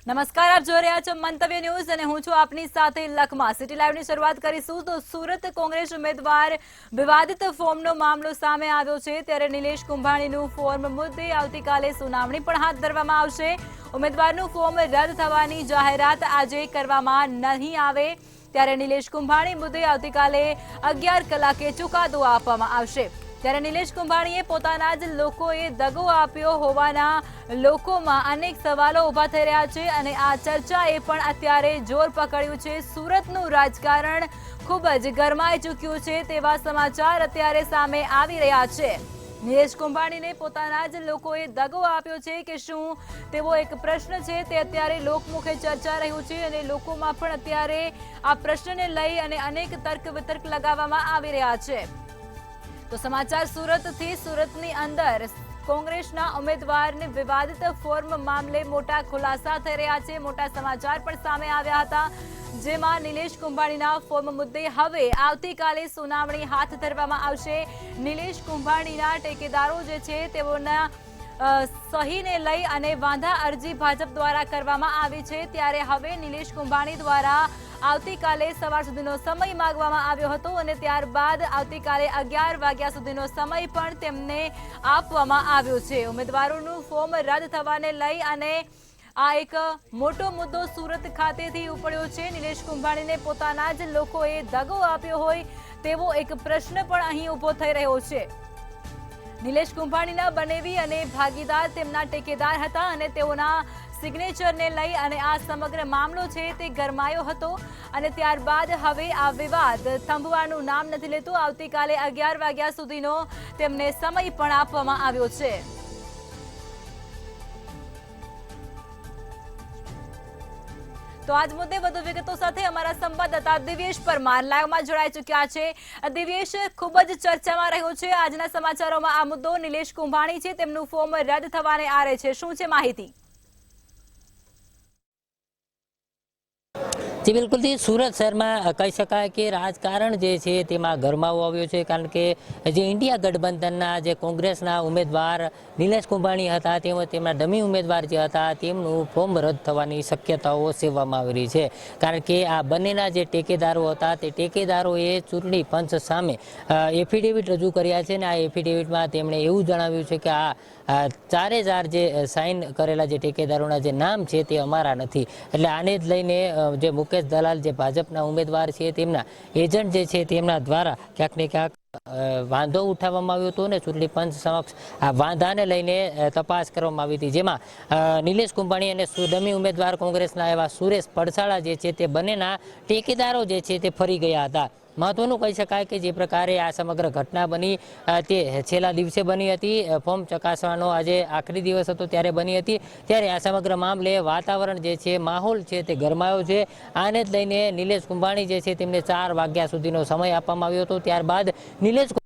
નમસ્કાર, આપ જોઈ રહ્યા છો મંતવ્ય ન્યૂઝ અને હું છું આપની સાથે લખમા। સિટી લાઈવની શરૂઆત કરીશું તો સુરત કોંગ્રેસ ઉમેદવાર વિવાદિત ફોર્મનો મામલો સામે આવ્યો છે, ત્યારે નિલેશ કુંભાણીનું ફોર્મ મુદ્દે આવતીકાલે સુનાવણી પણ હાથ ધરવામાં આવશે। ઉમેદવારનું ફોર્મ રદ થવાની જાહેરાત આજે કરવામાં નહીં આવે, ત્યારે નિલેશ કુંભાણી મુદ્દે આવતીકાલે 11 કલાકે ચુકાદો આપવામાં આવશે। ત્યારે નિલેશ કુંભાણીએ પોતાના જ લોકોએ દગો આપ્યો હોવાના લોકોમાં અનેક સવાલો ઊભા થઈ રહ્યા છે અને આ ચર્ચાએ પણ અત્યારે જોર પકડ્યું છે। સુરતનું રાજકારણ ખૂબ જ ગરમાઈ ચૂક્યું છે તેવા સમાચાર અત્યારે સામે આવી રહ્યા છે। નિલેશ કુંભાણીને પોતાના જ લોકોએ દગો આપ્યો છે કે શું તેવો એક પ્રશ્ન છે તે અત્યારે લોકમુખે ચર્ચા રહ્યું છે અને લોકોમાં પણ અત્યારે આ પ્રશ્નને લઈ અને અનેક તર્ક વિતર્ક લગાવવામાં આવી રહ્યા છે। તો સમાચાર સુરતથી। સુરતની અંદર કોંગ્રેસના ઉમેદવારને વિવાદિત ફોર્મ મામલે મોટા ખુલાસા થઈ રહ્યા છે, મોટા સમાચાર પણ સામે આવ્યા હતા, જેમાં નિલેશ કુંભાણીના ફોર્મ મુદ્દે હવે આવતીકાલે સુનાવણી હાથ ધરવામાં આવશે। નિલેશ કુંભાણીના ટેકેદારો જે છે તેઓના સહીને લઈ અને વાંધા અરજી ભાજપ દ્વારા કરવામાં આવી છે, ત્યારે હવે નિલેશ કુંભાણી દ્વારા આવતીકાલે સવાર સુધીનો સમય માંગવામાં આવ્યો હતો અને ત્યારબાદ આવતીકાલે 11 વાગ્યા સુધીનો સમય પણ તેમને આપવામાં આવ્યો છે। ઉમેદવારોનું ફોર્મ રદ થવાને લઈ અને આ એક મોટો મુદ્દો સુરત ખાતેથી ઉપડ્યો છે। નિલેશ કુંભાણીને પોતાના જ લોકોએ દગો આપ્યો હોય તેવો એક પ્રશ્ન પણ અહીં ઊભો થઈ રહ્યો છે। નિલેશ કુંભાણીના બનેવી અને ભાગીદાર તેમના ટેકેદાર હતા અને તેઓના સિગ્નેચરને લઈ અને આ સમગ્ર મામલો છે તે ગરમાયો હતો અને ત્યારબાદ હવે આ વિવાદ થંભવાનું નામ નથી લેતું। આવતીકાલે 11 વાગ્યા સુધીનો તેમને સમય પણ આપવામાં આવ્યો છે। તો આજ મુદ્દે વધુ વિગતો સાથે અમારા સંવાદદાતા દિવ્યેશ પરમાર લાઈવમાં જોડાઈ ચૂક્યા છે। દિવ્યેશ, ખૂબ જ ચર્ચામાં રહ્યો છે આજના સમાચારોમાં આ મુદ્દો, નિલેશ કુંભાણી છે તેમનું ફોર્મ રદ થવાને આરે છે, શું છે માહિતી? जी बिल्कुल थी। सूरत शहर में कही शकाय कि राजकारण जे छे तेमां गरमावो आव्यो छे, कारण के जे इंडिया गठबंधनना जे कोंग्रेसना उम्मीदवार निलेश कुंभाणी हता तेमना डमी उम्मीदवार जे हता तेमनुं फॉर्म रद थवानी शक्यताओ सेववामां आवी रही छे, कारण के आ बंनेना जे टेकेदारो हता ते टेकेदारोए चूंटणी पंच सामे एफिडेविट रजू कर्या छे ने आ एफिडेविटमां तेमणे एवुं जणाव्युं छे के आ चारे चार जे साइन करेला जे टेकेदारोना जे नाम छे ते अमारा नथी, એટલે આને જ લઈને જે મુકેશ દલાલ જે ભાજપના ઉમેદવાર છે તેમના એજન્ટ જે છે તેમના દ્વારા ક્યાંક ને ક્યાંક વાંધો ઉઠાવવામાં આવ્યો હતો અને ચૂંટણી પંચ સમક્ષ આ વાંધાને લઈને તપાસ કરવામાં આવી હતી, જેમાં નિલેશ કુંભાણી અને ડમી ઉમેદવાર કોંગ્રેસના એવા સુરેશ પડસાળા જે છે તે બંનેના ટેકેદારો જે છે તે ફરી ગયા હતા। महत्वનું કહી શકાય કે જે પ્રકારે આ સમગ્ર ઘટના બની તે છેલ્લા દિવસે બની હતી, ફોર્મ ચકાસવાનો આજે આખરી દિવસ હતો ત્યારે બની હતી, ત્યારે આ સમગ્ર મામલે વાતાવરણ જે છે, માહોલ છે તે ગરમાયો છે। આને જ લઈને નિલેશ કુંભાણી જે છે તેમને 4 વાગ્યા સુધીનો સમય આપવામાં આવ્યો હતો। ત્યારબાદ નિલેશ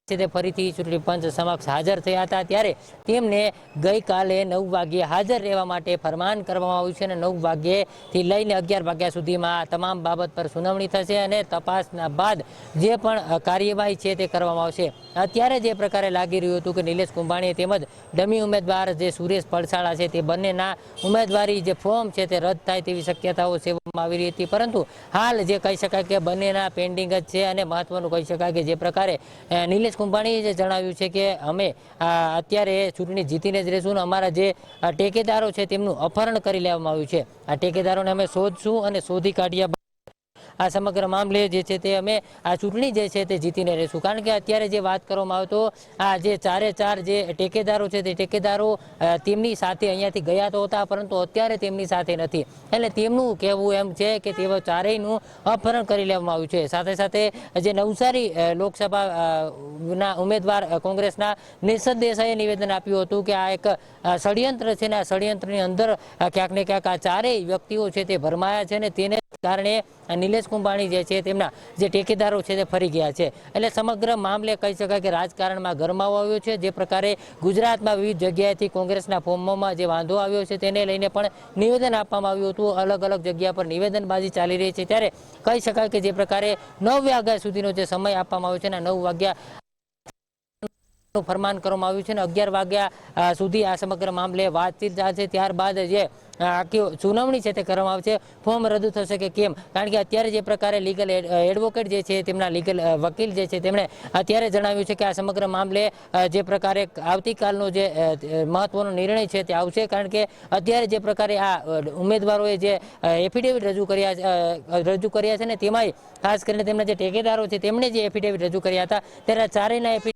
તે ફરીથી ચૂંટણી પંચ સમક્ષ હાજર થયા હતા, ત્યારે તેમને ગઈકાલે 9 વાગ્યે હાજર રહેવા માટે ફરમાન કરવામાં આવ્યું છે અને 9 વાગ્યેથી લઈને 11 વાગ્યા સુધીમાં તમામ બાબત પર સુનાવણી થશે અને તપાસના બાદ જે પણ કાર્યવાહી છે તે કરવામાં આવશે। અત્યારે જે પ્રકારે લાગી રહ્યું હતું કે નિલેશ કુંભાણી તેમજ ડમી ઉમેદવાર જે સુરેશ પડસાળા છે તે બંનેના ઉમેદવારી જે ફોર્મ છે તે રદ થાય તેવી શક્યતાઓ સેવવામાં આવી રહી હતી, પરંતુ હાલ જે કહી શકાય કે બંનેના પેન્ડિંગ જ છે અને મહત્વનું કહી શકાય કે જે પ્રકારે નિલેશ કુંભાણીએ જે જણાવ્યું છે કે અમે અત્યારે ચૂંટણી જીતીને જ રહેશું અને અમારા જે ટેકેદારો છે તેમનું અપહરણ કરી લેવામાં આવ્યું છે। આ ટેકેદારોને અમે શોધશું અને શોધી કાઢ્યા આ સમગ્ર મામલે જે છે તે અમે આ ચૂંટણી જે છે તે જીતીને રહેશું, કારણ કે અત્યારે જે વાત કરવામાં આવે તો આ જે ચારે ચાર જે ટેકેદારો છે તે ટેકેદારો તેમની સાથે અહીંયાથી ગયા તો હતા, પરંતુ અત્યારે તેમની સાથે નથી, એટલે તેમનું કહેવું એમ છે કે તેઓ ચારેયનું અપહરણ કરી લેવામાં આવ્યું છે। સાથે સાથે જે નવસારી લોકસભાના ઉમેદવાર કોંગ્રેસના નિશદ દેસાઈએ નિવેદન આપ્યું હતું કે આ એક ષડયંત્ર છે ને આ ષડયંત્રની અંદર ક્યાંક ને ક્યાંક આ ચારેય વ્યક્તિઓ છે તે ભરમાયા છે ને તેને કારણે નિલેશ કુંભાણી જે છે તેમના જે ટેકેદારો છે તે ફરી ગયા છે। એટલે સમગ્ર મામલે કહી શકાય કે રાજકારણમાં ગરમાવો આવ્યો છે। જે પ્રકારે ગુજરાતમાં વિવિધ જગ્યાએથી કોંગ્રેસના ફોર્મોમાં જે વાંધો આવ્યો છે તેને લઈને પણ નિવેદન આપવામાં આવ્યું હતું, અલગ અલગ જગ્યા પર નિવેદનબાજી ચાલી રહી છે, ત્યારે કહી શકાય કે જે પ્રકારે 9 વાગ્યા સુધીનો જે સમય આપવામાં આવ્યો છે ને 9 વાગ્યા ફરમાન કરવામાં આવ્યું છે અને 11 વાગ્યા સુધી આ સમગ્ર મામલે વાતચીત ચાલશે. ત્યારબાદ જે આખી સુનાવણી છે તે કરવામાં આવશે. ફોર્મ રદ થશે કે કેમ, કારણ કે અત્યારે જે પ્રકારે લીગલ એડવોકેટ જે છે તેમના લીગલ વકીલ જે છે તેમણે અત્યારે જણાવ્યું છે કે આ સમગ્ર મામલે જે પ્રકારે આવતીકાલનો જે મહત્વનો નિર્ણય છે તે આવશે. કારણ કે અત્યારે જે પ્રકારે આ ઉમેદવારોએ જે એફિડેવિટ રજૂ કર્યા છે ને તેમાંય ખાસ કરીને તેમના જે ટેકેદારો છે તેમણે જે એફિડેવિટ રજૂ કર્યા હતા ત્યારે ચારેયના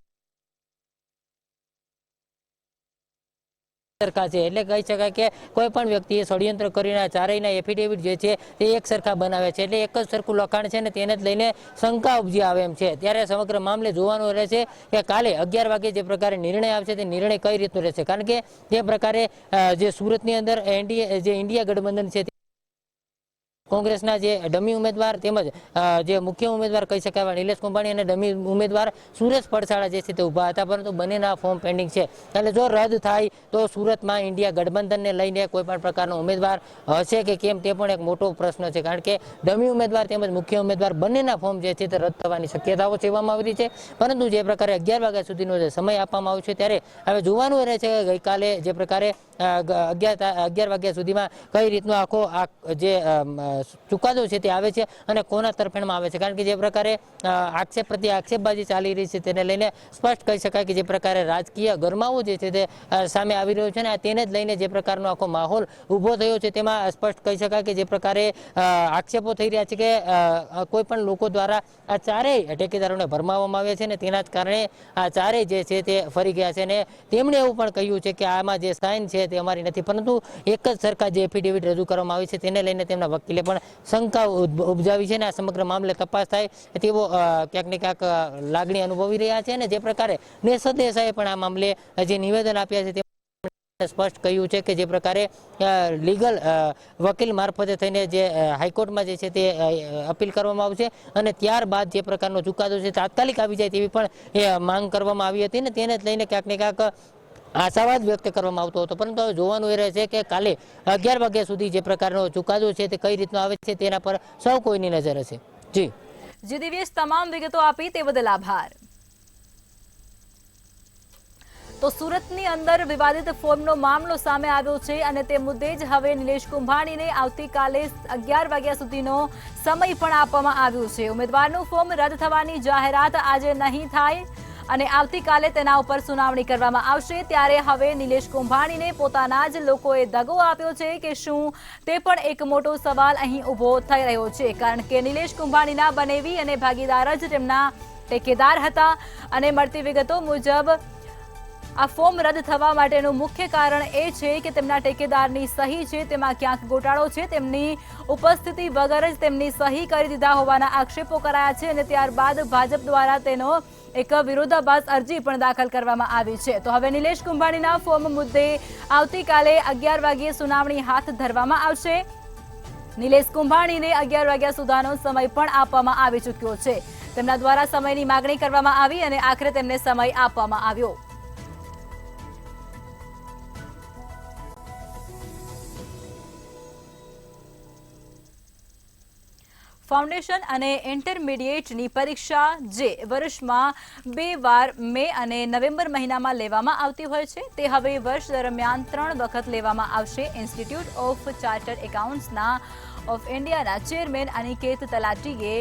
સરખા છે. એટલે કહી શકાય કે કોઈ પણ વ્યક્તિએ ષડયંત્ર કરીને ચારેયના એફિડેવિટ જે છે તે એક સરખા બનાવ્યા છે. એટલે એક જ સરખું લખાણ છે ને તેને જ લઈને શંકા ઉપજી આવે એમ છે. ત્યારે સમગ્ર મામલે જોવાનું રહેશે કે કાલે 11 વાગે જે પ્રકારે નિર્ણય આવશે તે નિર્ણય કઈ રીતનો રહેશે. કારણ કે જે પ્રકારે જે સુરતની અંદર જે ઇન્ડિયા ગઠબંધન છે કોંગ્રેસના જે ડમી ઉમેદવાર તેમજ જે મુખ્ય ઉમેદવાર કહી શકાય નિલેશ કુંભાણી અને ડમી ઉમેદવાર સુરેશ પડસાળા જે છે તે ઊભા હતા, પરંતુ બંનેના ફોર્મ પેન્ડિંગ છે. એટલે જો રદ થાય તો સુરતમાં ઇન્ડિયા ગઠબંધનને લઈને કોઈ પણ પ્રકારનો ઉમેદવાર હશે કે કેમ તે પણ એક મોટો પ્રશ્ન છે. કારણ કે ડમી ઉમેદવાર તેમજ મુખ્ય ઉમેદવાર બંનેના ફોર્મ જે છે તે રદ થવાની શક્યતાઓ કહેવામાં આવી રહી છે. પરંતુ જે પ્રકારે 11 વાગ્યા સુધીનો જે સમય આપવામાં આવ્યો છે ત્યારે હવે જોવાનું રહે છે કે ગઈકાલે જે પ્રકારે 11 વાગ્યા સુધીમાં કઈ રીતનો આખો જે ચુકાદો છે તે આવે છે અને કોના તરફેણમાં આવે છે. કારણ કે જે પ્રકારે આક્ષેપ પ્રતિ આક્ષેપબાજી ચાલી રહી છે તેને લઈને સ્પષ્ટ કહી શકાય કે જે પ્રકારે રાજકીય ગરમાવો જે છે તે સામે આવી રહ્યો છે ને તેને જ લઈને જે પ્રકારનો આખો માહોલ ઊભો થયો છે તેમાં સ્પષ્ટ કહી શકાય કે જે પ્રકારે આક્ષેપો થઈ રહ્યા છે કે કોઈ પણ લોકો દ્વારા આ ચારેય ઠેકેદારોને ભરમાવવામાં આવ્યા છે ને તેના જ કારણે આ ચારેય જે છે તે ફરી ગયા છે. અને તેમણે એવું પણ કહ્યું છે કે આમાં જે સાઇન છે તે અમારી નથી, પરંતુ એક જ સરખા જે એફિડેવિટ રજૂ કરવામાં આવી છે તેને લઈને તેમના વકીલે પણ શંકા ઉપજાવી છે. ને આ સમગ્ર મામલે તપાસ થાય તેવો ક્યાંક ને ક્યાંક લાગણી અનુભવી રહ્યા છે. અને જે પ્રકારે નેસદ દેસાઈએ પણ આ મામલે જે નિવેદન આપ્યા છે તે સ્પષ્ટ કહ્યું છે કે જે પ્રકારે લીગલ વકીલ મારફતે થઈને જે હાઈકોર્ટમાં જે છે તે અપીલ કરવામાં આવશે અને ત્યારબાદ જે પ્રકારનો ચુકાદો છે તાત્કાલિક આવી જાય તેવી પણ માંગ કરવામાં આવી હતી. ને તેને જ લઈને ક્યાંક ને ક્યાંક આશાવાદ વ્યક્ત કરવામાં આવતો હતો. પરંતુ હવે જોવાનું એ રહેશે કે કાલે 11 વાગ્યા સુધી જે પ્રકારનો ચુકાદો છે તે કઈ રીતનો આવે છે તેના પર સૌ કોઈની નજર હશે. જી દિવ્યેશ, તમામ વિગતો આપી તે બદલ આભાર. તો સુરતની અંદર વિવાદિત ફોર્મનો મામલો સામે આવ્યો છે અને તે મુદ્દે જ હવે નિલેશ કુંભાણીને આવતીકાલે 11 વાગ્યા સુધીનો સમય પણ આપવામાં આવ્યો છે. ઉમેદવારનું ફોર્મ રદ થવાની જાહેરાત આજે નહીં થાય અને આવતીકાલે તેના ઉપર સુનાવણી કરવામાં આવશે. ત્યારે હવે નિલેશ કુંભાણીને પોતાના જ લોકોએ દગો આપ્યો છે કે શું, તે પણ એક મોટો સવાલ અહીં ઊભો થઈ રહ્યો છે. કારણ કે નિલેશ કુંભાણીના બનેવી અને ભાગીદાર જ તેમના ટેકેદાર હતા અને મળતી વિગતો મુજબ આ ફોર્મ રદ થવા માટેનું મુખ્ય કારણ એ છે કે તેમના ટેકેદારની સહી છે તેમાં ક્યાંક ગોટાળો છે. તેમની ઉપસ્થિતિ વગર જ તેમની સહી કરી દીધા હોવાના આક્ષેપો કરાયા છે અને ત્યારબાદ ભાજપ દ્વારા તેનો એક વિરોધાભાસ અરજી પણ દાખલ કરવામાં આવી છે. તો હવે નિલેશ કુંભાણીના ફોર્મ મુદ્દે આવતીકાલે 11 વાગ્યે સુનાવણી હાથ ધરવામાં આવશે. નિલેશ કુંભાણીને 11 વાગ્યા સુધીનો સમય પણ આપવામાં આવી ચૂક્યો છે. તેમના દ્વારા સમયની માગણી કરવામાં આવી અને આખરે તેમને સમય આપવામાં આવ્યો. ફાઉન્ડેશન અને ઇન્ટરમીડિયેટની પરીક્ષા જે વર્ષમાં 2 વાર મે અને નવેમ્બર મહિનામાં લેવામાં આવતી હોય છે તે હવે વર્ષ દરમિયાન 3 વખત લેવામાં આવશે. ઇન્સ્ટિટ્યૂટ ઓફ ચાર્ટર્ડ એકાઉન્ટન્ટ્સના ઓફ ઇન્ડિયાના ચેરમેન અનિકેત તલાટીએ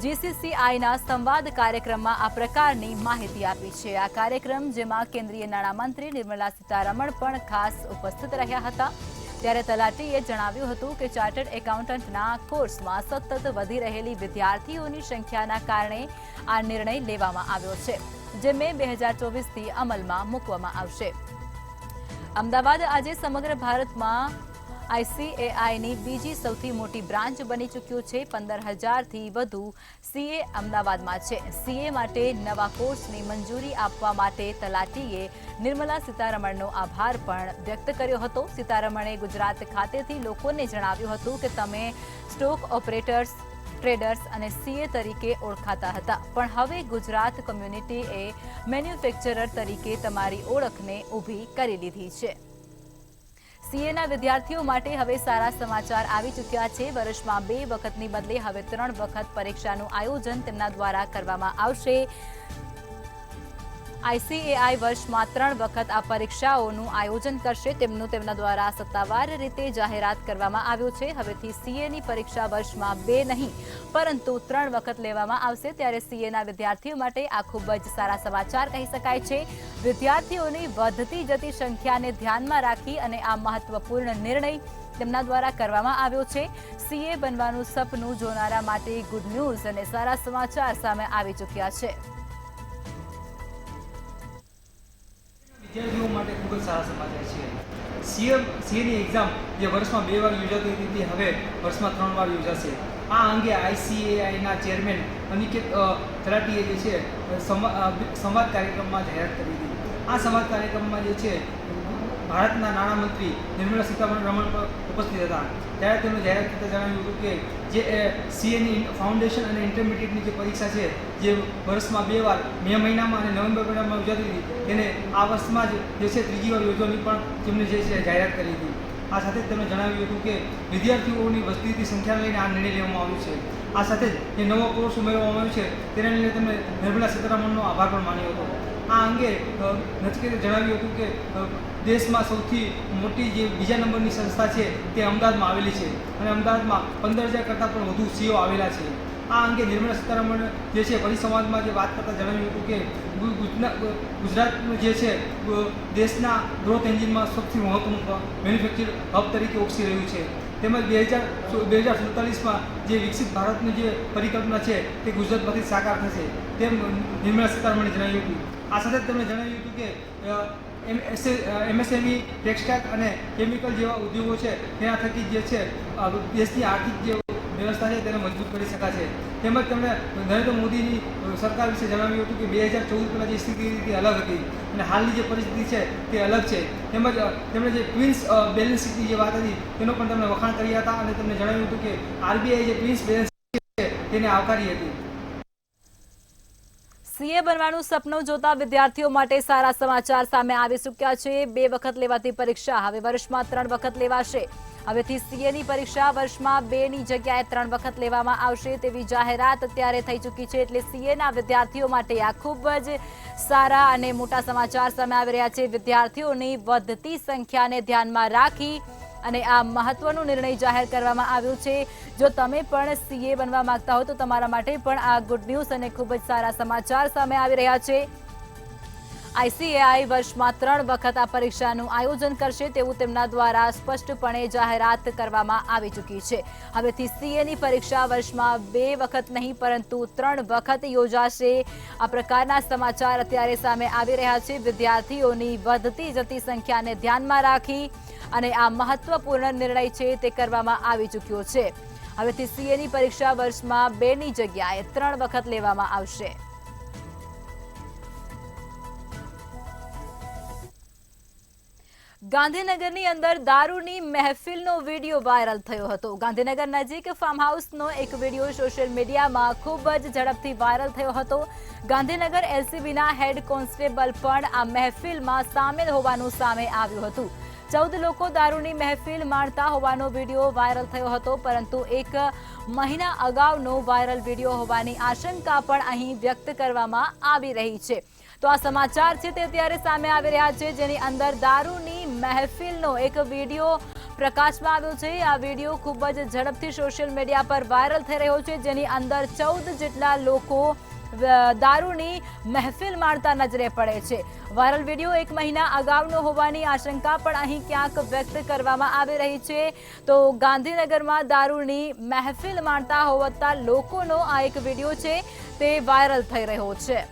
જીસીસીઆઈના સંવાદ કાર્યક્રમમાં આ પ્રકારની માહિતી આપી છે. આ કાર્યક્રમ જેમાં કેન્દ્રીય નાણામંત્રી નિર્મલા સીતારમણ પણ ખાસ ઉપસ્થિત રહ્યા હતા. ત્યારે તલાટીએ જણાવ્યું હતું કે ચાર્ટર્ડ એકાઉન્ટન્ટના કોર્સમાં સતત વધી રહેલી વિદ્યાર્થીઓની સંખ્યાના કારણે આ નિર્ણય લેવામાં આવ્યો છે, જે મે 2024થી અમલમાં મૂકવામાં આવશે. અમદાવાદ આજે સમગ્ર ભારતમાં આઈસીએઆઈની બીજી સૌથી મોટી બ્રાન્ચ બની ચૂક્યું છે. 15,000થી વધુ સીએ અમદાવાદમાં છે. સીએ માટે નવા કોર્સની મંજૂરી આપવા માટે તલાટીએ નિર્મલા સીતારમણનો આભાર પણ વ્યક્ત કર્યો હતો. સીતારમણે ગુજરાત ખાતેથી લોકોને જણાવ્યું હતું કે તમે સ્ટોક ઓપરેટર્સ, ટ્રેડર્સ અને સીએ તરીકે ઓળખાતા હતા, પણ હવે ગુજરાત કોમ્યુનિટીએ મેન્યુફેક્ચરર તરીકે તમારી ઓળખને ઊભી કરી લીધી છે. સીએના વિદ્યાર્થીઓ માટે હવે સારા સમાચાર આવી ચૂક્યા છે. વર્ષમાં 2 વખતની બદલે હવે 3 વખત પરીક્ષાનું આયોજન તેમના દ્વારા કરવામાં આવશે. આઈસીએઆઈ વર્ષમાં 3 વખત આ પરીક્ષાઓનું આયોજન કરશે તેમનું તેમના દ્વારા સત્તાવાર રીતે જાહેરાત કરવામાં આવ્યું છે. હવેથી સીએની પરીક્ષા વર્ષમાં 2 નહીં પરંતુ 3 વખત લેવામાં આવશે. ત્યારે સીએના વિદ્યાર્થીઓ માટે આ ખૂબ જ સારા સમાચાર કહી શકાય છે. વિદ્યાર્થીઓની વધતી જતી સંખ્યાને ધ્યાનમાં રાખી અને આ મહત્વપૂર્ણ નિર્ણય તેમના દ્વારા કરવામાં આવ્યો છે. સીએ બનવાનું સપનું જોનારા માટે ગુડ ન્યૂઝ અને સારા સમાચાર સામે આવી ચૂક્યા છે. વિદ્યાર્થીઓ માટે ખૂબ જ સારા સમાચાર છે. સીએની એક્ઝામ જે વર્ષમાં 2 વાર યોજાતી હતી તે હવે વર્ષમાં 3 વાર યોજાશે. આ અંગે આઈસીએઆઈના ચેરમેન અનિકેત તલાટીએ જે છે સંવાદ કાર્યક્રમમાં જાહેરાત કરી હતી. આ સંવાદ કાર્યક્રમમાં જે છે ભારતના નાણામંત્રી નિર્મલા સીતારમણ પર ઉપસ્થિત હતા. ત્યારે તેમણે જાહેરાત કરતા જણાવ્યું હતું કે જે સીએની ફાઉન્ડેશન અને ઇન્ટરમીડિયેટની જે પરીક્ષા છે જે વર્ષમાં 2 વાર મે મહિનામાં અને નવેમ્બર મહિનામાં યોજાતી હતી તેને આ વર્ષમાં જે છે 3જી વાર યોજવાની પણ તેમણે જે છે જાહેરાત કરી હતી. આ સાથે જ તેમણે જણાવ્યું હતું કે વિદ્યાર્થીઓની વસ્તીની સંખ્યાને લઈને આ નિર્ણય લેવામાં આવ્યો છે. આ સાથે જ જે નવો કોર્સ ઉમેરવામાં આવ્યો છે તેને લઈને તેમણે નિર્મલા સીતારમણનો આભાર પણ માન્યો હતો. આ અંગે નચકેતે જણાવ્યું હતું કે દેશમાં સૌથી મોટી જે બીજા નંબરની સંસ્થા છે તે અમદાવાદમાં આવેલી છે અને અમદાવાદમાં 15,000 કરતાં પણ વધુ સીઓ આવેલા છે. આ અંગે નિર્મલા સીતારમણ જે છે પરિસંવાદમાં જે વાત કરતાં જણાવ્યું હતું કે ગુજરાતનું જે છે દેશના ગ્રોથ એન્જિનમાં સૌથી મહત્વનું મેન્યુફેક્ચર હબ તરીકે ઉપસી રહ્યું છે. તેમજ 2047માં જે વિકસિત ભારતની જે પરિકલ્પના છે તે ગુજરાતમાંથી સાકાર થશે તેમ નિર્મલા સીતારમણે જણાવ્યું હતું. આ સાથે જ તેમણે જણાવ્યું હતું કે એમએસએમઈ, ટેક્સટાઇલ અને કેમિકલ જેવા ઉદ્યોગો છે તેના થકી જે છે દેશની આર્થિક જે વ્યવસ્થા છે તેને મજબૂત કરી શકાશે. તેમજ તેમણે નરેન્દ્ર મોદીની સરકાર વિશે જણાવ્યું હતું કે 2014 પહેલાં જે સ્થિતિ હતી અલગ હતી અને હાલની જે પરિસ્થિતિ છે તે અલગ છે. તેમજ તેમણે જે ટ્વિન્સ બેલેન્સ શીટની જે વાત હતી તેનો પણ તેમણે વખાણ કર્યા હતા અને તેમણે જણાવ્યું હતું કે આરબીઆઈ જે ટ્વિન્સ બેલેન્સ શીટ છે તેને આવકારી હતી. સીએ બનવાનું સપનું જોતા વિદ્યાર્થીઓ માટે સારા સમાચાર સામે આવી ચૂક્યા છે. 2 વખત લેવાતી પરીક્ષા હવે વર્ષમાં 3 વખત લેવાશે. હવેથી સીએની પરીક્ષા વર્ષમાં 2ની જગ્યાએ 3 વખત લેવામાં આવશે તેવી જાહેરાત અત્યારે થઈ ચૂકી છે. એટલે સીએના વિદ્યાર્થીઓ માટે આ ખૂબ જ સારા અને મોટા સમાચાર સામે આવી રહ્યા છે. વિદ્યાર્થીઓની વધતી સંખ્યાને ધ્યાનમાં રાખી અને આ મહત્વનો નિર્ણય જાહેર કરવામાં આવ્યો છે. જો તમે પણ સીએ બનવા માંગતા હો તો તમારા માટે પણ આ ગુડ ન્યૂઝ અને ખૂબ જ સારા સમાચાર સામે આવી રહ્યા છે. આઈસીએઆઈ વર્ષમાં 3 વખત આ પરીક્ષાનું આયોજન કરશે તેવું તેમના દ્વારા સ્પષ્ટપણે જાહેરાત કરવામાં આવી ચૂકી છે. હવેથી સીએની પરીક્ષા વર્ષમાં 2 વખત નહીં પરંતુ 3 વખત યોજાશે. આ પ્રકારના સમાચાર અત્યારે સામે આવી રહ્યા છે. વિદ્યાર્થીઓની વધતી જતી સંખ્યાને ધ્યાનમાં રાખી અને આ મહત્વપૂર્ણ નિર્ણય છે તે કરવામાં આવી ચૂક્યો છે. હવેથી સીએની પરીક્ષા વર્ષમાં 2ની જગ્યાએ 3 વખત લેવામાં આવશે. ગાંધીનગરની અંદર દારૂની મહેફિલનો વિડીયો વાયરલ થયો હતો. ગાંધીનગર નજીક ફાર્મ હાઉસનો એક વિડીયો સોશિયલ મીડિયામાં ખૂબ જ ઝડપથી વાયરલ થયો હતો. ગાંધીનગર એલસીબીના હેડ કોન્સ્ટેબલ પણ આ મહેફિલમાં સામેલ હોવાનું સામે આવ્યું હતું. 14 લોકો દારૂની મહેફિલ માણતા હોવાનો વિડીયો વાયરલ થયો હતો પરંતુ 1 મહિના અગાઉનો વાયરલ વિડીયો હોવાની આશંકા પણ અહીં વ્યક્ત કરવામાં આવી રહી છે. તો આ સમાચાર છે તે અત્યારે સામે આવી રહ્યા છે જેની અંદર દારૂની મહેફિલનો એક વિડીયો પ્રકાશમાં આવ્યો છે. આ વિડીયો ખૂબ જ ઝડપથી સોશિયલ મીડિયા પર વાયરલ થઈ રહ્યો છે જેની અંદર 14 જેટલા લોકો દારૂની મહેફિલ માણતા નજરે પડે છે. વાયરલ વિડીયો 1 મહિના અગાઉનો હોવાની આશંકા પણ અહીં ક્યાંક વ્યક્ત કરવામાં આવી રહી છે. તો ગાંધીનગરમાં દારૂની મહેફિલ માણતા હોવાતા લોકોનો આ એક વિડીયો છે તે વાયરલ થઈ રહ્યો છે.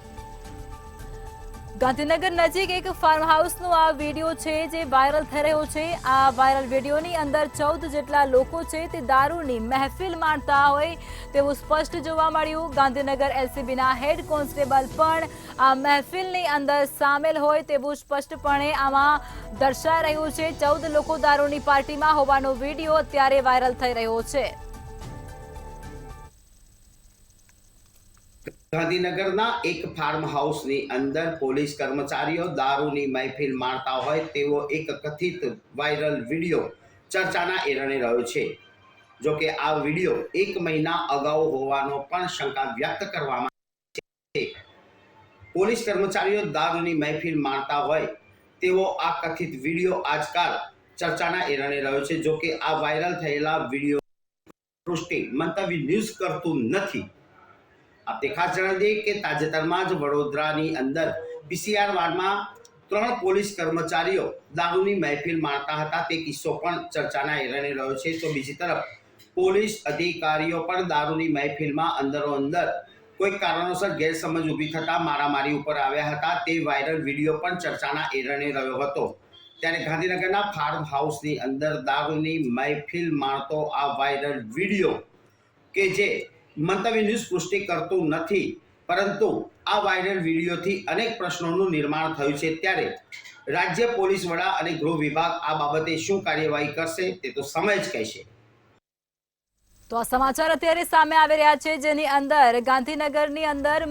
ગાંધીનગર નજીક એક ફાર્મ હાઉસનો આ વિડીયો છે જે વાયરલ થઈ રહ્યો છે. આ વાયરલ વિડીયોની અંદર 14 જેટલા લોકો છે તે દારૂની મહેફિલ માણતા હોય તેવું સ્પષ્ટ જોવા મળ્યું. ગાંધીનગર એલસીબીના હેડ કોન્સ્ટેબલ પણ આ મહેફિલની અંદર સામેલ હોય તેવું સ્પષ્ટપણે આમાં દર્શાઈ રહ્યું છે. 14 લોકો દારૂની પાર્ટીમાં હોવાનો વિડીયો અત્યારે વાયરલ થઈ રહ્યો છે. ગાંધીનગરના એક ફાર્મ હાઉસની અંદર પોલીસ કર્મચારીઓ દારૂની મહેફિલ માણતા હોય તેવો એક કથિત વાયરલ વિડીયો ચર્ચાના એરણે રહ્યો છે. જો કે આ વિડીયો 1 મહિના અગાઉ હોવાનો પણ શંકા વ્યક્ત કરવામાં છે. પોલીસ કર્મચારીઓ દારૂની મહેફિલ માણતા હોય તેવો આ કથિત વિડીયો આજકાલ ચર્ચાના એરણે રહ્યો છે. જો કે આ વાયરલ થયેલા વિડીયો પુષ્ટિ મંતવ્ય ન્યૂઝ કરતું નથી. આપને ખાસ જણાવી દઈએ કે તાજેતરમાં જ વડોદરાની અંદર પીસીઆર વાર્ડમાં 3 પોલીસ કર્મચારીઓ દારૂની મહેફિલ માણતા હતા. તે કિસ્સો પણ ચર્ચાના એરણે રહ્યો છે. તો બીજી તરફ પોલીસ અધિકારીઓ પણ દારૂની મહેફિલમાં અંદરો અંદર કોઈ કારણોસર ગેરસમજ ઊભી થતા મારામારી ઉપર આવ્યા હતા. તે વાયરલ વિડીયો પણ ચર્ચાના એરણે રહ્યો હતો. ત્યારે ગાંધીનગરના ફાર્મ હાઉસની અંદર દારૂની મહેફિલ માણતો આ વાયરલ વિડીયો કે જે મંતવ્ય ન્યૂઝ પુષ્ટિ કરતું નથી, પરંતુ આ વાયરલ વિડીયોથી અનેક પ્રશ્નોનું નિર્માણ થયું છે. ત્યારે રાજ્ય પોલીસ વડા અને ગૃહ વિભાગ આ બાબતે શું કાર્યવાહી કરશે તે તો સમય જ કહેશે. તો આ સમાચાર અત્યારે સામે આવી રહ્યા છે, જેની અંદર ગાંધીનગરની અંદર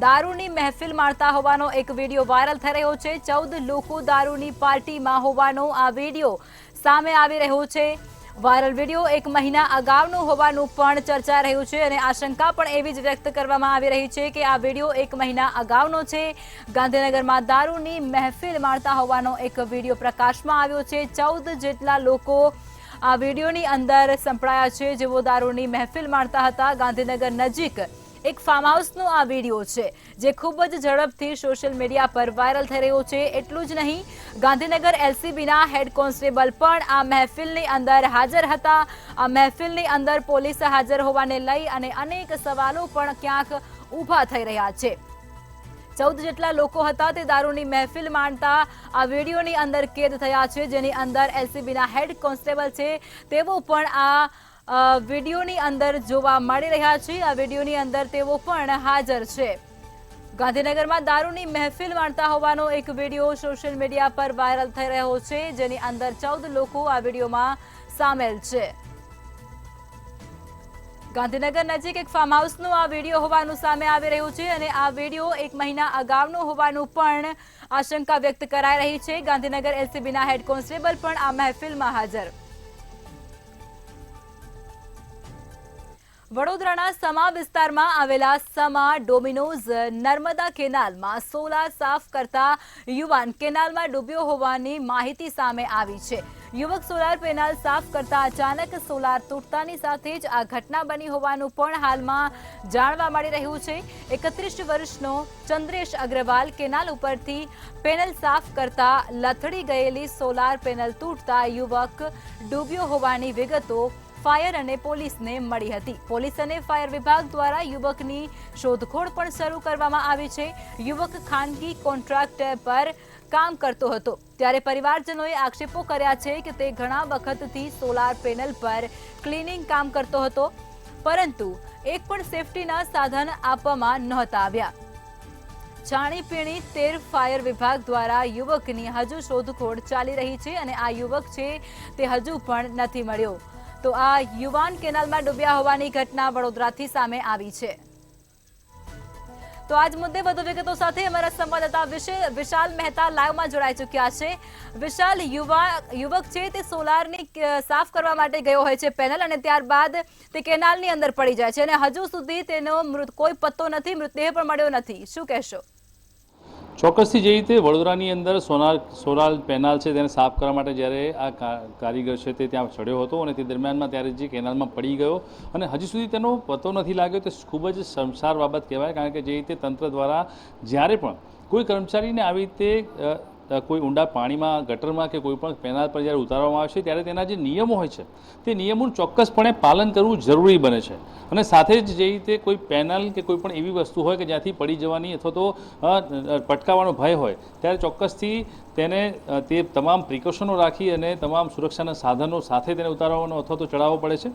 દારૂની મહેફિલ માણતા હોવાનો એક વિડીયો વાયરલ થઈ રહ્યો છે. 14 લોકો દારૂની પાર્ટીમાં હોવાનો આ વિડીયો સામે આવી રહ્યો છે. વાયરલ વિડીયો 1 મહિના અગાઉનો હોવાનું પણ ચર્ચા રહ્યું છે અને આશંકા પણ એવી જ વ્યક્ત કરવામાં આવી રહી છે કે આ વિડીયો 1 મહિના અગાઉનો છે. ગાંધીનગરમાં દારૂની મહેફિલ માણતા હોવાનો એક વિડીયો પ્રકાશમાં આવ્યો છે. 14 જેટલા લોકો આ વિડીયોની અંદર સંપડાયા છે, જેઓ દારૂની મહેફિલ માણતા હતા. ગાંધીનગર નજીક એક ફાર્મ હાઉસનો આ વિડીયો છે, જે ખૂબ જ ઝડપથી સોશિયલ મીડિયા પર વાયરલ થઈ રહ્યો છે. એટલું જ નહીં, ગાંધીનગર એલસીબીના હેડ કોન્સ્ટેબલ પણ આ મહેફિલની અંદર હાજર હતા. આ મહેફિલની અંદર પોલીસ હાજર હોવાને લઈ અને અનેક સવાલો પણ ક્યાંક ઊભા થઈ રહ્યા છે. 14 જેટલા લોકો હતા તે દારૂની મહેફિલ માણતા આ વિડીયોની અંદર કેદ થયા છે, જેની અંદર એલસીબીના હેડ કોન્સ્ટેબલ છે તેઓ પણ આ વિડીયોની અંદર જોવા મળી રહ્યા છે. આ વિડીયોની અંદર તેઓ પણ હાજર છે. ગાંધીનગરમાં દારૂની મહેફિલ માણતા હોવાનો એક વિડીયો સોશિયલ મીડિયા પર વાયરલ થઈ રહ્યો છે, જેની અંદર 14 લોકો આ વિડીયોમાં સામેલ છે. ગાંધીનગર નજીક એક ફાર્મ હાઉસનો આ વિડીયો હોવાનું સામે આવી રહ્યું છે અને આ વિડીયો 1 મહિના અગાઉનો હોવાનું પણ આશંકા વ્યક્ત કરાઈ રહી છે. ગાંધીનગર એલસીબીના હેડ કોન્સ્ટેબલ પણ આ મહેફિલમાં હાજર. વડોદરાના સમા વિસ્તારમાં આવેલા સમા ડોમિનોઝ નર્મદા કેનાલમાં સોલાર સાફ કરતા યુવાન કેનાલમાં ડૂબ્યો હોવાની માહિતી સામે આવી છે. યુવક સોલાર પેનલ સાફ કરતા અચાનક સોલાર તૂટતાની સાથે જ આ ઘટના બની હોવાનું પણ હાલમાં જાણવા મળી રહ્યું છે. 31 વર્ષનો ચંદ્રેશ અગ્રવાલ કેનાલ ઉપરથી પેનલ સાફ કરતા લથડી ગયેલી સોલાર પેનલ તૂટતા યુવક ડૂબ્યો હોવાની વિગતો ફાયર અને પોલીસને મળી હતી. પોલીસ અને ફાયર વિભાગ દ્વારા યુવકની શોધખોળ પણ શરૂ કરવામાં આવી છે. યુવક ખાનગી કોન્ટ્રાક્ટર પર કામ કરતો હતો, ત્યારે પરિવારજનોએ આક્ષેપો કર્યા છે કે તે ઘણા વખતથી સોલાર પેનલ પર ક્લિનિંગ કામ કરતો હતો, પરંતુ એક પણ સેફટીના સાધન આપવામાં નહોતા આવ્યા. છાણીપીણી તેર ફાયર વિભાગ દ્વારા યુવકની હજુ શોધખોળ ચાલી રહી છે અને આ યુવક છે તે હજુ પણ નથી મળ્યો. તો આ યુવાન કેનાલમાં ડૂબ્યા હોવાની ઘટના વડોદરાથી સામે આવી છે. તો આજ મુદ્દે વધુ વિગતો સાથે અમારા સંવાદદાતા વિશાલ મહેતા લાઈવમાં જોડાઈ ચૂક્યા છે. વિશાલ, યુવક છે તે સોલારની સાફ કરવા માટે ગયો હોય છે પેનલ, અને ત્યારબાદ તે કેનાલની અંદર પડી જાય છે અને હજુ સુધી તેનો કોઈ પત્તો નથી, મૃતદેહ પણ મળ્યો નથી. શું કહેશો? ચોક્કસથી જે રીતે વડોદરાની અંદર સોલાર પેનલ છે તેને સાફ કરવા માટે જ્યારે આ કારીગર છે તે ત્યાં ચડ્યો હતો અને તે દરમિયાનમાં ત્યારે જે કેનાલમાં પડી ગયો અને હજી સુધી તેનો પતો નથી લાગ્યો, તે ખૂબ જ શર્મસાર બાબત કહેવાય. કારણ કે જે રીતે તંત્ર દ્વારા જ્યારે પણ કોઈ કર્મચારીને આવી રીતે કોઈ ઊંડા પાણીમાં, ગટરમાં કે કોઈ પણ પેનલ પર જ્યારે ઉતારવામાં આવે છે ત્યારે તેના જે નિયમો હોય છે તે નિયમોનું ચોક્કસપણે પાલન કરવું જરૂરી બને છે. અને સાથે જ જે રીતે કોઈ પેનલ કે કોઈ પણ એવી વસ્તુ હોય કે જ્યાંથી પડી જવાની અથવા તો પટકાવવાનો ભય હોય ત્યારે ચોક્કસથી તેને તે તમામ પ્રિકોશનો રાખી અને તમામ સુરક્ષાના સાધનો સાથે તેને ઉતારવાનો અથવા તો ચડાવવો પડે છે.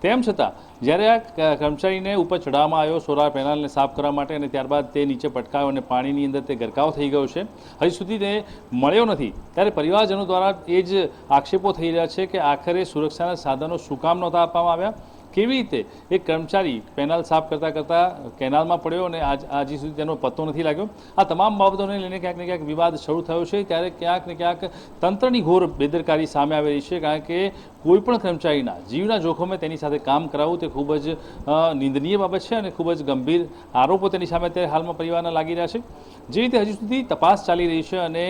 તેમ છતાં જ્યારે આ કર્મચારીને ઉપર ચડાવવામાં આવ્યો સોલાર પેનલને સાફ કરવા માટે અને ત્યારબાદ તે નીચે પટકાયો અને પાણીની અંદર તે ગરકાવ થઈ ગયો છે, હજી સુધી તે મળ્યો નથી, ત્યારે પરિવારજનો દ્વારા એ જ આક્ષેપો થઈ રહ્યા છે કે આખરે સુરક્ષાના સાધનો શું કામ નહોતા આપવામાં આવ્યા, કેવી રીતે એક કર્મચારી પેનલ સાફ કરતાં કરતાં કેનાલમાં પડ્યો અને હજી સુધી તેનો પત્તો નથી લાગ્યો. આ તમામ બાબતોને લઈને ક્યાંક ને ક્યાંક વિવાદ શરૂ થયો છે. ત્યારે ક્યાંક ને ક્યાંક તંત્રની ઘોર બેદરકારી સામે આવી રહી છે. કારણ કે કોઈ પણ કર્મચારીના જીવના જોખમે તેની સાથે કામ કરાવવું તે ખૂબ જ નિંદનીય બાબત છે અને ખૂબ જ ગંભીર આરોપો તેની સામે અત્યારે હાલમાં પરિવારના લાગી રહ્યા છે. જે રીતે હજી સુધી તપાસ ચાલી રહી છે અને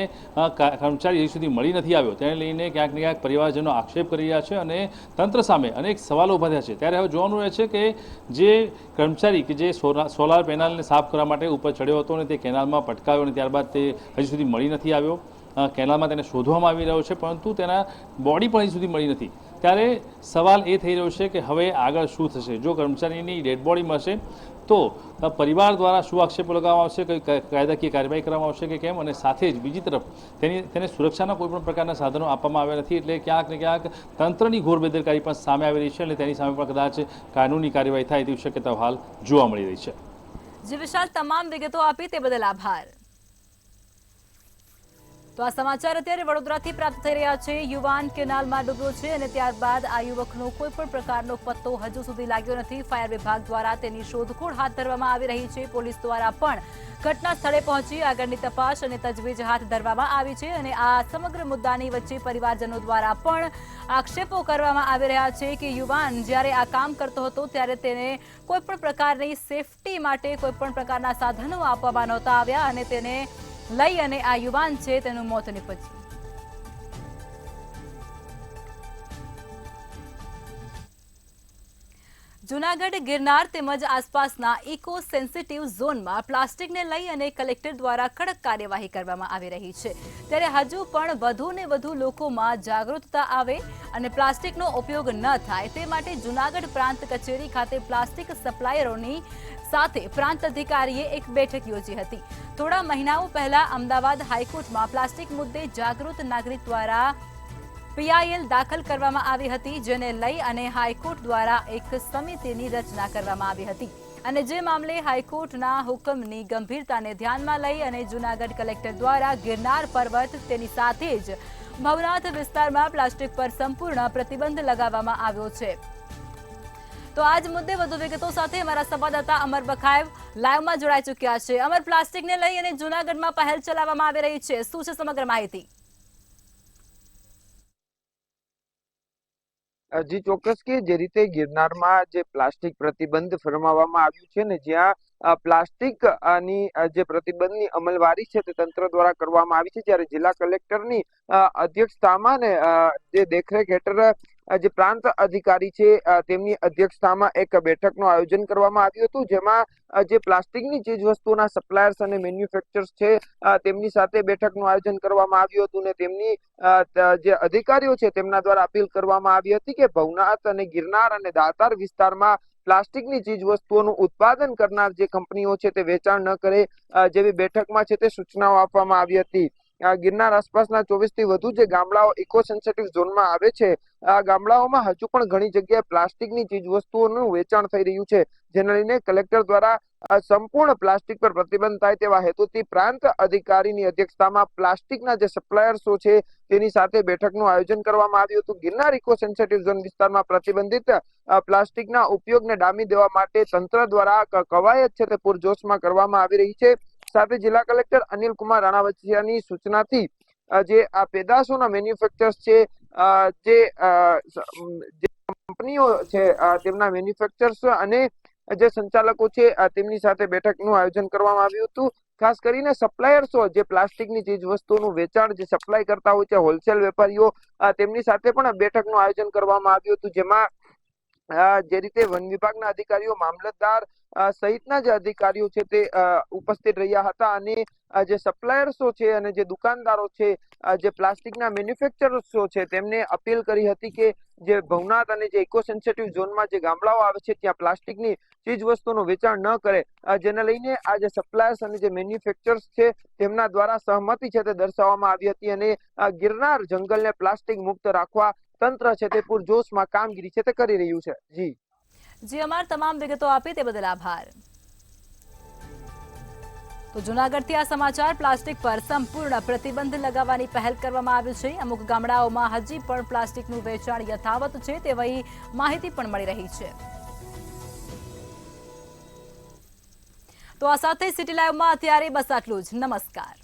કર્મચારી હજી સુધી મળી નથી આવ્યો તેને લઈને ક્યાંક ને ક્યાંક પરિવારજનો આક્ષેપ કરી રહ્યા છે અને તંત્ર સામે અનેક સવાલો ઊભા થયા છે. ત્યારે હવે જોવાનું રહે છે કે જે કર્મચારી કે જે સોલાર પેનલને સાફ કરવા માટે ઉપર ચડ્યો હતો અને તે કેનાલમાં પટકાયો અને ત્યારબાદ તે હજી સુધી મળી નથી આવ્યો. કેનાલમાં તેને શોધવામાં આવી રહ્યો છે પરંતુ તેના બોડી પણ હજી સુધી મળી નથી. ત્યારે સવાલ એ થઈ રહ્યો છે કે હવે આગળ શું થશે. જો કર્મચારીની ડેડ બોડી મળશે તો પરિવાર દ્વારા શું આક્ષેપો લગાવવામાં આવશે, કઈ કાયદાકીય કાર્યવાહી કરવામાં આવશે કે કેમ, અને સાથે જ બીજી તરફ તેને સુરક્ષાના કોઈપણ પ્રકારના સાધનો આપવામાં આવ્યા નથી. એટલે ક્યાંક ને ક્યાંક તંત્રની ઘોર બેદરકારી પણ સામે આવી રહી છે અને તેની સામે પણ કદાચ કાનૂની કાર્યવાહી થાય તેવી શક્યતાઓ હાલ જોવા મળી રહી છે. જી વિશાલ, તમામ વિગતો આપી તે બદલ આભાર. તો આ સમાચાર અત્યારે વડોદરાથી પ્રાપ્ત થઈ રહ્યા છે. યુવાન કેનાલમાં ડૂબ્યો છે અને ત્યારબાદ આ યુવકનો કોઈ પણ પ્રકારનો પત્તો હજુ સુધી લાગ્યો નથી. ફાયર વિભાગ દ્વારા તેની શોધખોળ હાથ ધરવામાં આવી રહી છે. પોલીસ દ્વારા પણ ઘટના સ્થળે પહોંચી આગળની તપાસ અને તજવીજ હાથ ધરવામાં આવી છે. અને આ સમગ્ર મુદ્દાની વચ્ચે પરિવારજનો દ્વારા પણ આક્ષેપો કરવામાં આવી રહ્યા છે કે યુવાન જ્યારે આ કામ કરતો હતો ત્યારે તેને કોઈ પણ પ્રકારની સેફટી માટે કોઈ પણ પ્રકારના સાધનો આપવામાં નહોતા આવ્યા અને તેને લઈ અને આ યુવાન છે તેનું મોત નીપજ્યું. જૂનાગઢ ગિરનાર તેમજ આસપાસના ઇકો સેન્સિટિવ ઝોનમાં પ્લાસ્ટિકને લઈ અને કલેક્ટર દ્વારા કડક કાર્યવાહી કરવામાં આવી રહી છે. ત્યારે હજુ પણ વધુ ને વધુ લોકોમાં જાગૃતતા આવે અને પ્લાસ્ટિકનો ઉપયોગ ન થાય તે માટે જૂનાગઢ પ્રાંત કચેરી ખાતે પ્લાસ્ટિક સપ્લાયરોની સાથે પ્રાંત અધિકારીએ એક બેઠક યોજી હતી. થોડા મહિનાઓ પહેલા અમદાવાદ હાઈકોર્ટમાં પ્લાસ્ટિક મુદ્દે જાગૃત નાગરિક દ્વારા PIL દાખલ કરવામાં આવી હતી, જેને લઈ અને હાઈકોર્ટ દ્વારા એક સમિતિની રચના કરવામાં આવી હતી. અને જે મામલે હાઈકોર્ટના હુકમની ગંભીરતાને ધ્યાનમાં લઈ અને જૂનાગઢ કલેક્ટર દ્વારા ગિરનાર પર્વત તેની સાથે જ ભવનાથ વિસ્તારમાં પ્લાસ્ટિક પર સંપૂર્ણ પ્રતિબંધ લગાવવામાં આવ્યો છે. તો આજ મુદ્દે વધુ વિગતો સાથે અમારા સંવાદદાતા અમર બખાયવ લાઈવમાં જોડાઈ ચૂક્યા છે. અમર, પ્લાસ્ટિકને લઈ અને જૂનાગઢમાં પહેલ ચલાવવામાં આવી રહી છે, શું છે સમગ્ર માહિતી? જી ચોક્કસ કે જે રીતે ગિરનારમાં જે પ્લાસ્ટિક પ્રતિબંધ ફરમાવવામાં આવ્યું છે ને, જ્યાં પ્લાસ્ટિક ની જે પ્રતિબંધની અમલવારી છે તે તંત્ર દ્વારા કરવામાં આવી છે, જ્યારે જિલ્લા કલેક્ટરની અધ્યક્ષતામાં ને જે દેખરેખ હેઠળ જે પ્રાંત અધિકારી છે તેમની અધ્યક્ષતામાં એક બેઠકનું આયોજન કરવામાં આવ્યું હતું, જેમાં જે પ્લાસ્ટિકની ચીજ વસ્તુઓના સપ્લાયર્સ અને મેન્યુફેક્ચરર્સ છે તેમની સાથે બેઠકનું આયોજન કરવામાં આવ્યું હતું ને તેમની જે અધિકારીઓ છે તેમના દ્વારા અપીલ કરવામાં આવી હતી કે ભવનાથ અને ગિરનાર અને દાતાર વિસ્તારમાં પ્લાસ્ટિકની ચીજ વસ્તુઓનું ઉત્પાદન કરનાર જે કંપનીઓ છે તે વેચાણ ન કરે જેવી બેઠકમાં છે તે સૂચનાઓ આપવામાં આવી હતી. ગિરનાર આસપાસના 24 થી વધુ જે ગામડાઓ ઇકો સેન્સિટિવ ઝોનમાં આવે છે, આ ગામડાઓમાં હજુ પણ ઘણી જગ્યાએ પ્લાસ્ટિકની ચીજ વસ્તુઓનું વેચાણ થઈ રહ્યું છે, જેને લઈને કલેક્ટર દ્વારા સંપૂર્ણ પ્લાસ્ટિક પર પ્રતિબંધ થાય તેવા હેતુથી પ્રાંત અધિકારીની અધ્યક્ષતામાં પ્લાસ્ટિકના જે સપ્લાયર્સો છે તેની સાથે બેઠકનું આયોજન કરવામાં આવ્યું હતું. ગિરનાર ઇકો સેન્સિટિવ ઝોન વિસ્તારમાં પ્રતિબંધિત પ્લાસ્ટિકના ઉપયોગને ડામી દેવા માટે તંત્ર દ્વારા કવાયત છે તે પૂરજોશમાં કરવામાં આવી રહી છે. સાથે જિલ્લા કલેક્ટર અનિલ કુમાર રાણાવસિયાની સૂચનાથી જે આ પેદાશોના મેન્યુફેક્ચર્સ છે, જે કંપનીઓ છે તેમના મેન્યુફેક્ચર્સ અને જે સંચાલકો છે તેમની સાથે બેઠકનું આયોજન કરવામાં આવ્યું હતું. ખાસ કરીને સપ્લાયર્સો જે પ્લાસ્ટિકની ચીજ વસ્તુઓનું વેચાણ જે સપ્લાય કરતા હોય છે, હોલસેલ વેપારીઓ, તેમની સાથે પણ બેઠકનું આયોજન કરવામાં આવ્યું હતું, જેમાં જે રીતે વન વિભાગના અધિકારીઓ, મામલતદાર સહિતના જે અધિકારીઓ છે તે ઉપસ્થિત રહ્યા હતા અને જે સપ્લાયર્સો છે અને જે દુકાનદારો છે, જે પ્લાસ્ટિકના મેન્યુફેક્ચરર્સો છે તેમને અપીલ કરી હતી કે જે ભવનાથ અને જે ઇકો સેન્સિટિવ ઝોનમાં જે ગામડાઓ આવે છે ત્યાં પ્લાસ્ટિકની ચીજ વસ્તુનું વેચાણ ન કરે, જેને લઈને આ જે સપ્લાયર્સ અને જે મેન્યુફેક્ચરર્સ છે તેમના દ્વારા સહમતિ છે તે દર્શાવવામાં આવી હતી અને ગિરનાર જંગલને પ્લાસ્ટિક મુક્ત રાખવા તંત્ર છે તે પૂરજોશમાં કામગીરી છે તે કરી રહ્યું છે. જી અમાર તમામ વિગતો આપી તે બદલ આભાર. તો જૂનાગઢથી આ સમાચાર. પ્લાસ્ટિક પર સંપૂર્ણ પ્રતિબંધ લગાવવાની પહેલ કરવામાં આવી છે. અમુક ગામડાઓમાં હજી પણ પ્લાસ્ટિકનું વેચાણ યથાવત છે તેવી માહિતી પણ મળી રહી છે. તો આ સાથે સિટી લાઈવમાં અત્યારે બસ આટલું જ. નમસ્કાર.